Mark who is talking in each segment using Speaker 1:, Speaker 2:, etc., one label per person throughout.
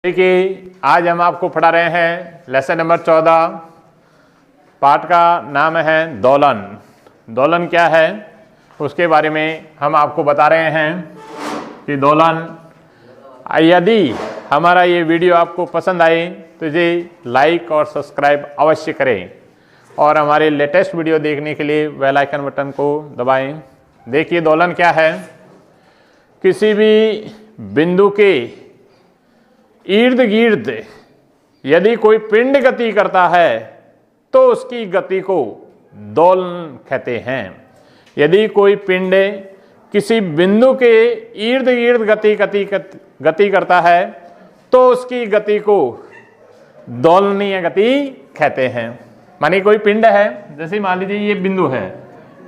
Speaker 1: देखिए, आज हम आपको पढ़ा रहे हैं लेसन नंबर 14। पाठ का नाम है दोलन। दोलन क्या है उसके बारे में हम आपको बता रहे हैं कि दोलन। यदि हमारा ये वीडियो आपको पसंद आए तो इसे लाइक और सब्सक्राइब अवश्य करें और हमारे लेटेस्ट वीडियो देखने के लिए बेल आइकन बटन को दबाएं। देखिए, दोलन क्या है। किसी भी बिंदु के इर्द गिर्द यदि कोई पिंड गति करता है तो उसकी गति को दोलन कहते हैं। यदि कोई पिंड किसी बिंदु के इर्द गिर्द गति करता है तो उसकी गति को दोलनीय गति कहते हैं। मानिए कोई पिंड है, जैसे मान लीजिए ये बिंदु है,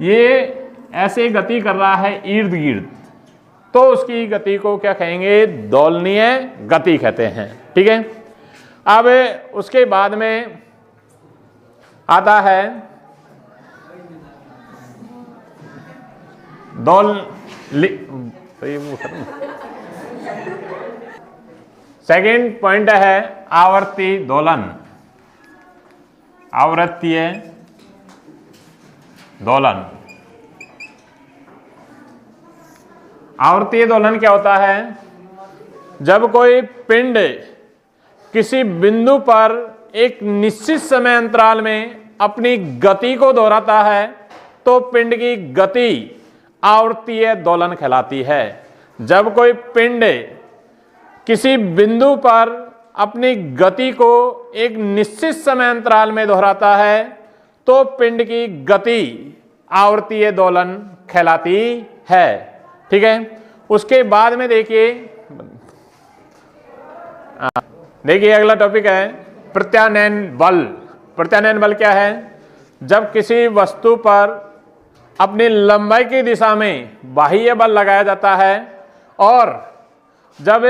Speaker 1: ये ऐसे गति कर रहा है इर्द गिर्द, तो उसकी गति को क्या कहेंगे? दोलनीय गति कहते हैं। ठीक है। अब उसके बाद में आता है सेकंड पॉइंट है आवर्ती दोलन। आवर्तीय दोलन। आवर्तीय दोलन क्या होता है? जब कोई पिंड किसी बिंदु पर एक निश्चित समय अंतराल में अपनी गति को दोहराता है तो पिंड की गति आवर्तीय दोलन कहलाती है। जब कोई पिंड किसी बिंदु पर अपनी गति को एक निश्चित समय अंतराल में दोहराता है तो पिंड की गति आवर्तीय दोलन कहलाती है। ठीक है। उसके बाद में देखिए अगला टॉपिक है प्रत्यानयन बल। प्रत्यानयन बल क्या है? जब किसी वस्तु पर अपनी लंबाई की दिशा में बाह्य बल लगाया जाता है और जब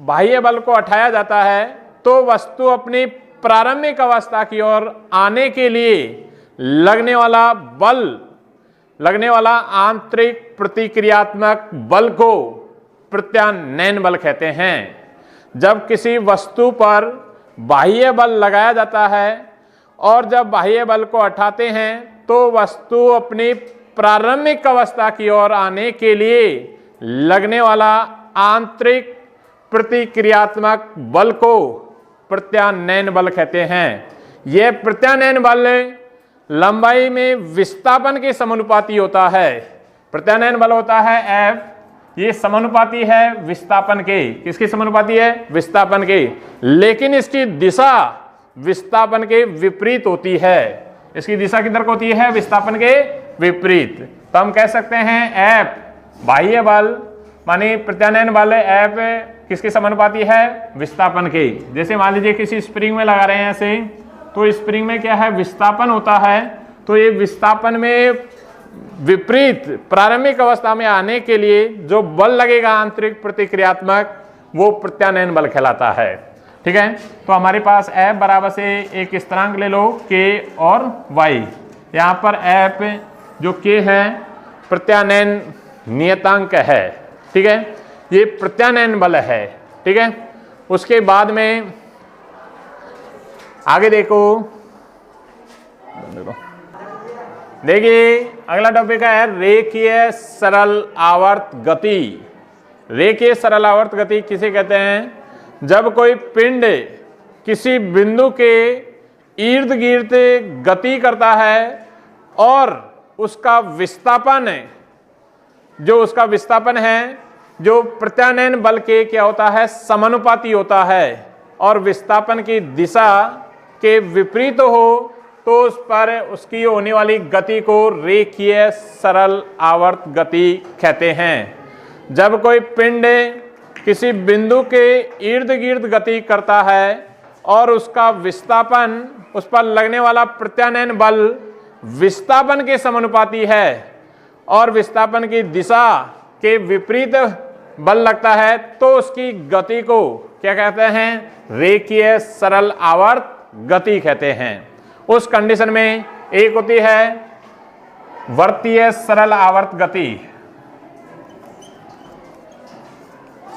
Speaker 1: बाह्य बल को हटाया जाता है तो वस्तु अपनी प्रारंभिक अवस्था की ओर आने के लिए लगने वाला आंतरिक प्रतिक्रियात्मक बल को प्रत्यानयन बल कहते हैं। जब किसी वस्तु पर बाह्य बल लगाया जाता है और जब बाह्य बल को हटाते हैं तो वस्तु अपनी प्रारंभिक अवस्था की ओर आने के लिए लगने वाला आंतरिक प्रतिक्रियात्मक बल को प्रत्यानयन बल कहते हैं। यह प्रत्यानयन बल लंबाई में विस्थापन के समानुपाती होता है। प्रत्यानयन बल होता है F, ये समानुपाती है विस्थापन के। किसके समानुपाती है? विस्थापन के। लेकिन इसकी दिशा विस्थापन के विपरीत होती है। इसकी दिशा किधर को होती है? विस्थापन के विपरीत। तो हम कह सकते हैं F बाह्य बल मानी प्रत्यानयन बल F किसके समानुपाती है? विस्थापन के। जैसे मान लीजिए किसी स्प्रिंग में लगा रहे हैं ऐसे, तो स्प्रिंग में क्या है? विस्थापन होता है। तो ये विस्थापन में विपरीत प्रारंभिक अवस्था में आने के लिए जो बल लगेगा आंतरिक प्रतिक्रियात्मक, वो प्रत्यानयन बल कहलाता है। ठीक है। तो हमारे पास F बराबर से एक स्थिरांक ले लो K और Y। यहाँ पर F जो K है प्रत्यानयन नियतांक है। ठीक है। ये प्रत्यानयन बल है। ठीक है। उसके बाद में आगे देखिए अगला टॉपिक है रेखीय सरल आवर्त गति। रेखीय सरल आवर्त गति किसे कहते हैं? जब कोई पिंड किसी बिंदु के इर्द गिर्द गति करता है और उसका विस्थापन है जो प्रत्यानयन बल के क्या होता है? समानुपाती होता है और विस्थापन की दिशा के विपरीत हो तो उस पर उसकी होने वाली गति को रेखीय सरल आवर्त गति कहते हैं। जब कोई पिंड किसी बिंदु के इर्द गिर्द गति करता है और उसका विस्थापन, उस पर लगने वाला प्रत्यानयन बल विस्थापन के समानुपाती है और विस्थापन की दिशा के विपरीत बल लगता है तो उसकी गति को क्या कहते हैं? रेखीय सरल आवर्त गति कहते हैं। उस कंडीशन में एक होती है वर्तीय सरल आवर्त गति।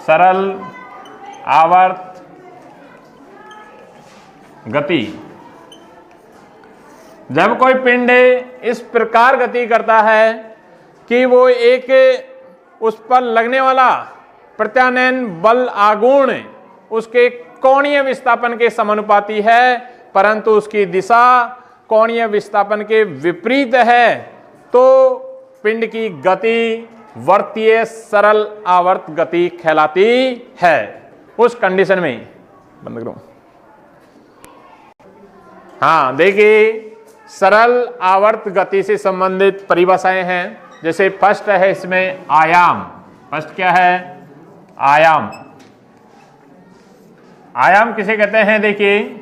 Speaker 1: सरल आवर्त गति। जब कोई पिंड इस प्रकार गति करता है कि वो एक उस पर लगने वाला प्रत्यानयन बल आघूर्ण उसके कोणीय विस्थापन के समानुपाती है, परंतु उसकी दिशा कोणीय विस्थापन के विपरीत है, तो पिंड की गति वर्तीय सरल आवर्त गति कहलाती है। उस कंडीशन में बंद करो। हाँ देखिए, सरल आवर्त गति से संबंधित परिभाषाएं हैं। जैसे फर्स्ट है इसमें आयाम। फर्स्ट क्या है? आयाम। आयाम किसे कहते हैं? देखिए,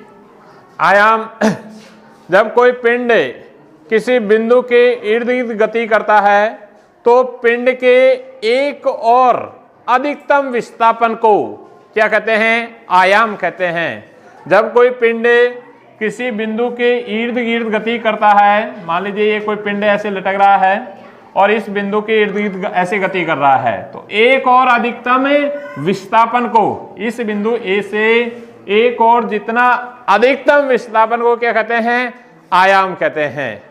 Speaker 1: आयाम जब कोई पिंड किसी बिंदु के इर्द गिर्द गति करता है तो पिंड के एक और अधिकतम विस्थापन को क्या कहते हैं? आयाम कहते हैं। जब कोई पिंड किसी बिंदु के इर्द गिर्द गति करता है, मान लीजिए ये कोई पिंड ऐसे लटक रहा है और इस बिंदु के इर्द गिर्द ऐसे गति कर रहा है, तो एक और अधिकतम विस्थापन को, इस बिंदु ए से एक और जितना अधिकतम विस्थापन को क्या कहते हैं? आयाम कहते हैं।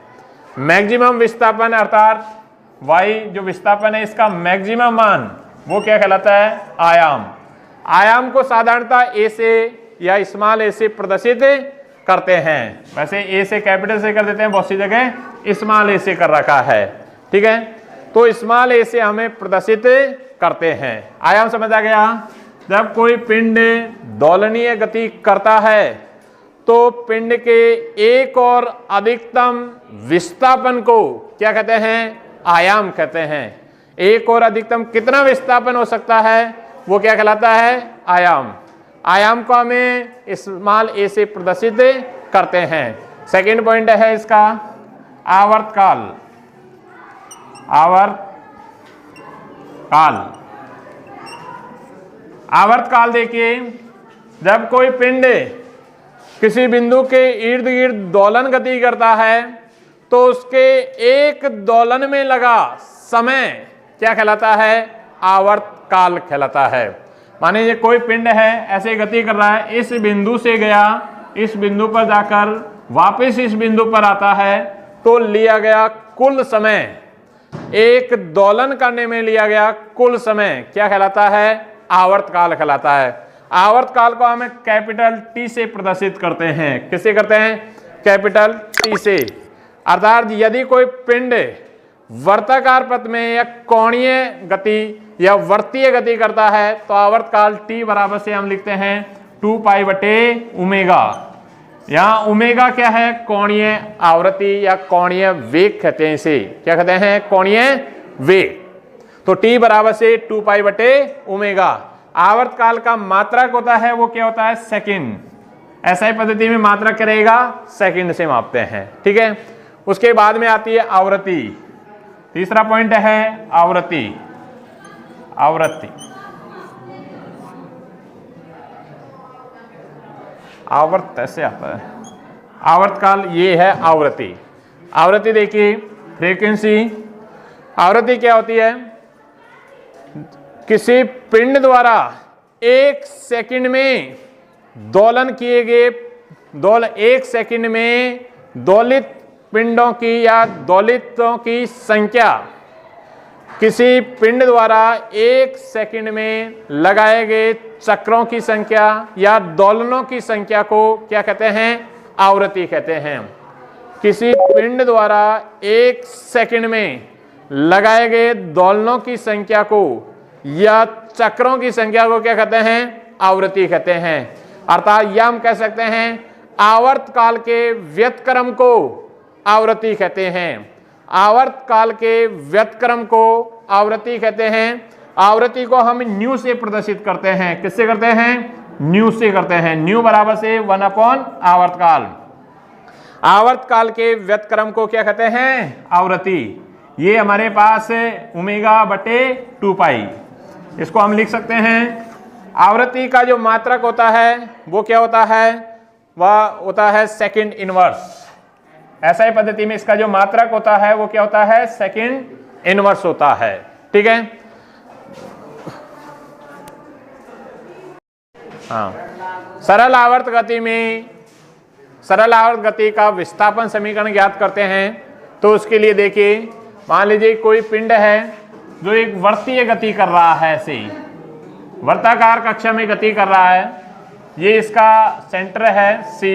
Speaker 1: मैक्सिमम विस्थापन अर्थात y जो विस्थापन है इसका मैक्सिमम मान, वो क्या कहलाता है? आयाम। आयाम को साधारणतः ए से या स्मॉल ए से प्रदर्शित करते हैं। वैसे ए से कैपिटल से कर देते हैं, बहुत सी जगह स्मॉल ए से कर रखा है, ठीक है। तो स्मॉल ए से हमें प्रदर्शित करते हैं। आयाम समझ आ गया? जब कोई पिंड दोलनीय गति करता है तो पिंड के एक और अधिकतम विस्थापन को क्या कहते हैं? आयाम कहते हैं। एक और अधिकतम कितना विस्थापन हो सकता है वो क्या कहलाता है? आयाम। आयाम को हमें स्मॉल ए से प्रदर्शित करते हैं। सेकंड पॉइंट है इसका आवर्तकाल। आवर्तकाल। आवर्तकाल देखिए, जब कोई पिंड किसी बिंदु के इर्द गिर्द दोलन गति करता है तो उसके एक दोलन में लगा समय क्या कहलाता है? आवर्तकाल कहलाता है। माने ये कोई पिंड है ऐसे गति कर रहा है, इस बिंदु से गया, इस बिंदु पर जाकर वापस इस बिंदु पर आता है, तो लिया गया कुल समय, एक दोलन करने में लिया गया कुल समय क्या कहलाता है? आवर्तकाल कहलाता है। आवर्तकाल को हमें कैपिटल टी से प्रदर्शित करते हैं। किससे करते हैं? कैपिटल टी से। अर्थात यदि कोई पिंड वर्ताकार पथ में या कोणीय गति या वर्तीय गति करता है तो आवर्तकाल टी बराबर से हम लिखते हैं 2 पाई बटे ओमेगा। यहाँ ओमेगा क्या है? कोणीय आवृत्ति या कोणीय वेग कहते हैं इसे। क्या कहते हैं? कोणीय वेग। तो टी बराबर से 2 पाई बटे ओमेगा। आवर्तकाल का मात्रक होता है वो क्या होता है? सेकंड। ऐसा ही पद्धति में मात्रक करेगा सेकंड से मापते हैं, ठीक है। उसके बाद में आती है आवृत्ति। तीसरा पॉइंट है आवृत्ति। आवृत्ति आवर्त ऐसे आता है। आवर्तकाल ये है आवृत्ति। आवृत्ति देखिए, फ्रीक्वेंसी। आवृत्ति क्या होती है? किसी पिंड द्वारा एक सेकंड में दोलन किए गए एक सेकंड में दोलित पिंडों की या दोलितों की संख्या, किसी पिंड द्वारा एक सेकंड में लगाए गए चक्रों की संख्या या दोलनों की संख्या को क्या कहते हैं? आवृत्ति कहते हैं। किसी पिंड द्वारा एक सेकंड में लगाए गए दोलनों की संख्या को या चक्रों की संख्या को क्या कहते हैं? आवृत्ति कहते हैं। अर्थात यह हम कह सकते हैं आवर्तकाल के व्यतक्रम को आवृत्ति कहते हैं। आवर्तकाल के व्यतक्रम को आवृत्ति कहते हैं। आवृत्ति को हम न्यू से प्रदर्शित करते हैं। किससे करते हैं? न्यू से करते हैं। न्यू बराबर से 1 आवर्तकाल। आवर्तकाल के व्यतक्रम को क्या कहते हैं? आवृत्ति। ये हमारे पास ओमेगा बटे 2 पाई। इसको हम लिख सकते हैं। आवृत्ति का जो मात्रक होता है वो क्या होता है? वह होता है सेकंड इनवर्स। ऐसा ही पद्धति में इसका जो मात्रक होता है वो क्या होता है? सेकंड इनवर्स होता है, ठीक है। हाँ, सरल आवर्त गति में सरल आवर्त गति का विस्थापन समीकरण ज्ञात करते हैं तो उसके लिए देखिए, मान लीजिए कोई पिंड है जो एक वर्तीय गति कर रहा है, ऐसे ही वर्ताकार कक्षा में गति कर रहा है। ये इसका सेंटर है C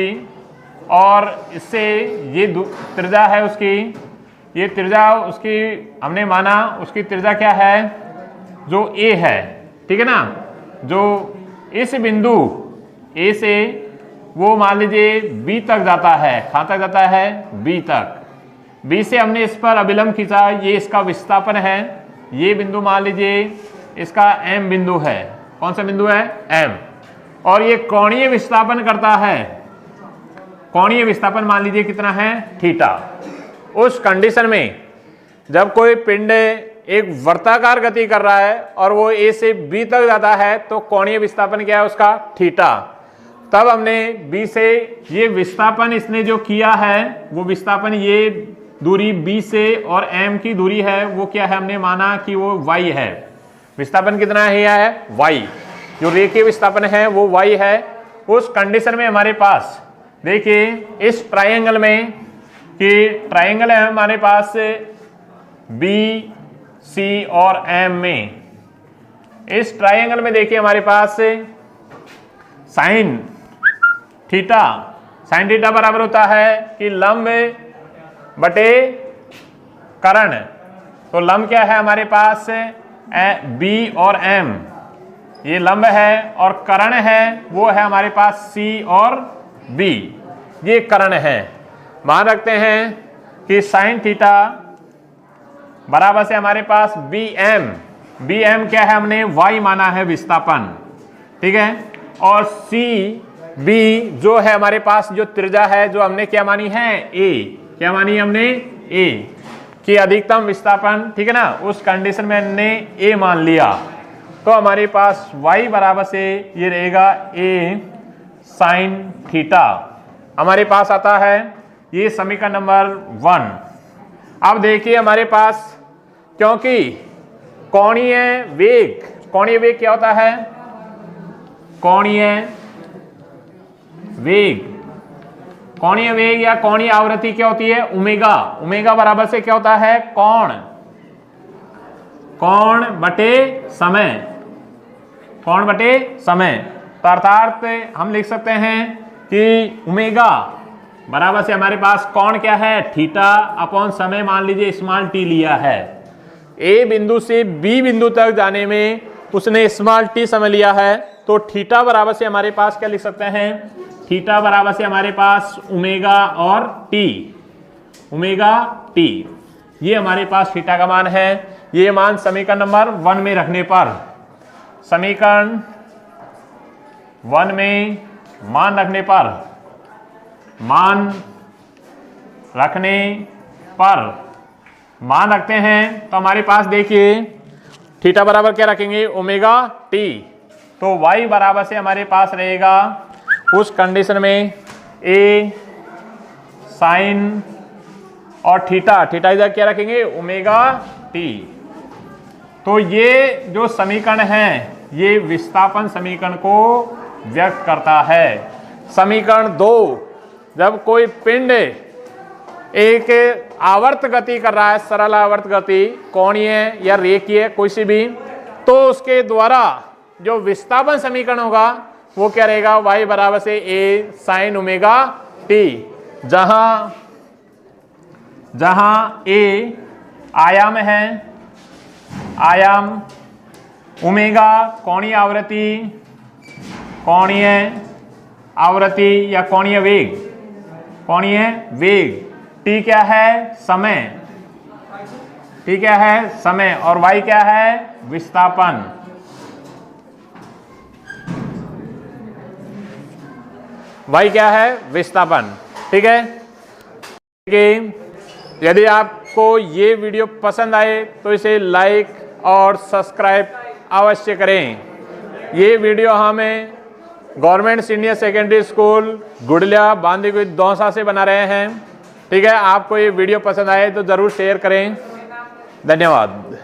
Speaker 1: और इससे ये त्रिज्या है उसकी, ये त्रिज्या उसकी हमने माना उसकी त्रिज्या क्या है, जो A है, ठीक है ना। जो इस बिंदु A से वो मान लीजिए B तक जाता है, कहाँ तक जाता है, B तक। B से हमने इस पर अभिलंब खींचा, ये इसका विस्थापन है। ये बिंदु मान लीजिए इसका M बिंदु है। कौन सा बिंदु है, M। और ये कोणीय विस्थापन करता है, कोणीय विस्थापन मान लीजिए कितना है, थीटा। उस कंडीशन में जब कोई पिंड एक वर्ताकार गति कर रहा है और वो A से B तक जाता है तो कोणीय विस्थापन क्या है उसका, थीटा। तब हमने B से ये विस्थापन इसने जो किया है, वो विस्थापन ये दूरी B से और M की दूरी है, वो क्या है, हमने माना कि वो y है। विस्थापन कितना है, यह है y। जो रेखीय विस्थापन है वो y है। उस कंडीशन में हमारे पास देखिए इस ट्राइंगल में, कि ट्राइंगल है हमारे पास B, C और M में, इस ट्राइंगल में देखिए हमारे पास साइन थीटा बराबर होता है कि लंब बटे कर्ण। तो लंब क्या है हमारे पास, B और M, ये लंब है, और कर्ण है वो है हमारे पास C और B, ये कर्ण है। मान रखते हैं कि साइन थीटा बराबर से हमारे पास BM क्या है, हमने y माना है विस्थापन, ठीक है। और CB जो है हमारे पास जो त्रिज्या है, जो हमने क्या मानी है, A, क्या मानी हमने, A की अधिकतम विस्थापन, ठीक है ना। उस कंडीशन में हमने A मान लिया तो हमारे पास y बराबर से ये रहेगा A साइन थीटा, हमारे पास आता है ये समीकरण नंबर 1। अब देखिए हमारे पास, क्योंकि कोणीय वेग क्या होता है, कोणीय वेग या कोणीय आवृत्ति क्या होती है, ओमेगा बराबर से क्या होता है, कोण बटे समय। तो अर्थात हम लिख सकते हैं कि ओमेगा बराबर से हमारे पास कोण क्या है, थीटा अपॉन समय, मान लीजिए स्मॉल t लिया है। A बिंदु से B बिंदु तक जाने में उसने स्मॉल t समय लिया है, तो थीटा बराबर से हमारे पास क्या लिख सकते हैं, थीटा बराबर से हमारे पास ओमेगा और t, ये हमारे पास थीटा का मान है। ये मान समीकरण नंबर 1 में रखने पर, समीकरण 1 में मान रखते हैं तो हमारे पास देखिए थीटा बराबर क्या रखेंगे, ओमेगा t। तो y बराबर से हमारे पास रहेगा उस कंडीशन में A साइन और थीटा इधर क्या रखेंगे, ओमेगा t। तो ये जो समीकरण है ये विस्थापन समीकरण को व्यक्त करता है। समीकरण 2, जब कोई पिंड एक आवर्त गति कर रहा है, सरल आवर्त गति, कोणीय या रेखीय कोई सी भी, तो उसके द्वारा जो विस्थापन समीकरण होगा वो क्या रहेगा, y बराबर से A साइन ओमेगा t, जहां A आयाम है, ओमेगा कोणीय आवृत्ति या कोणीय वेग, t क्या है, समय, और y क्या है, विस्थापन। y क्या है, विस्थापन, ठीक है। यदि आपको ये वीडियो पसंद आए तो इसे लाइक और सब्सक्राइब अवश्य करें। ये वीडियो हमें government senior secondary school Gudliya Bandikui Dausa से बना रहे हैं, ठीक है। आपको ये वीडियो पसंद आए तो ज़रूर शेयर करें। धन्यवाद।